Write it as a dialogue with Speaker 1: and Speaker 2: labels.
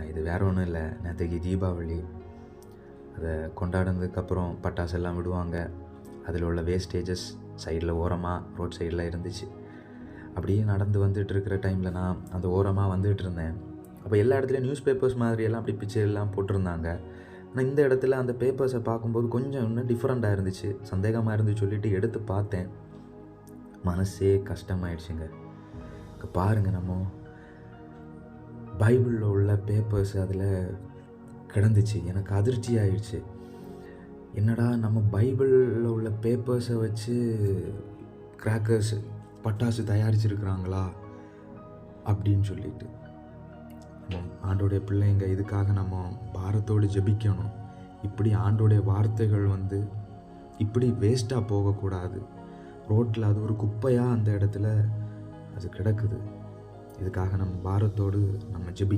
Speaker 1: இது வேறு ஒன்றும் இல்லை, நேற்றுக்கு தீபாவளி. அதை கொண்டாடினதுக்கப்புறம் பட்டாசெல்லாம் விடுவாங்க. அதில் உள்ள வேஸ்டேஜஸ் சைடில் ஓரமாக ரோட் சைடில் இருந்துச்சு. அப்படியே நடந்து வந்துட்டு இருக்கிற டைமில் நான் அந்த ஓரமாக வந்துகிட்டு இருந்தேன். அப்போ எல்லா இடத்துலையும் நியூஸ் பேப்பர்ஸ் மாதிரியெல்லாம் அப்படி பிக்சர்லாம் போட்டிருந்தாங்க. ஆனால் இந்த இடத்துல அந்த பேப்பர்ஸை பார்க்கும்போது கொஞ்சம் இன்னும் டிஃப்ரெண்ட்டாக இருந்துச்சு, சந்தேகமாக இருந்து சொல்லிவிட்டு எடுத்து பார்த்தேன். மனசே கஷ்டமாயிடுச்சுங்க. இப்போ பாருங்கள், நம்ம பைபிளில் உள்ள பேப்பர்ஸ் அதில் கிடந்துச்சு. எனக்கு அதிர்ச்சி ஆயிடுச்சு. என்னடா நம்ம பைபிளில் உள்ள பேப்பர்ஸை வச்சு கிராக்கர்ஸ் பட்டாசு தயாரிச்சிருக்கிறாங்களா அப்படின்னு சொல்லிட்டு. ஆண்டோடைய பிள்ளைங்க, இதுக்காக நம்ம பாரத்தோடு ஜெபிக்கணும். இப்படி ஆண்டோடைய வார்த்தைகள் இப்படி வேஸ்ட்டாக போகக்கூடாது. ரோட்டில் அது ஒரு குப்பையாக அந்த இடத்துல அது கிடக்குது. இதுக்காக நம்ம பாரத்தோடு நம்ம ஜெபி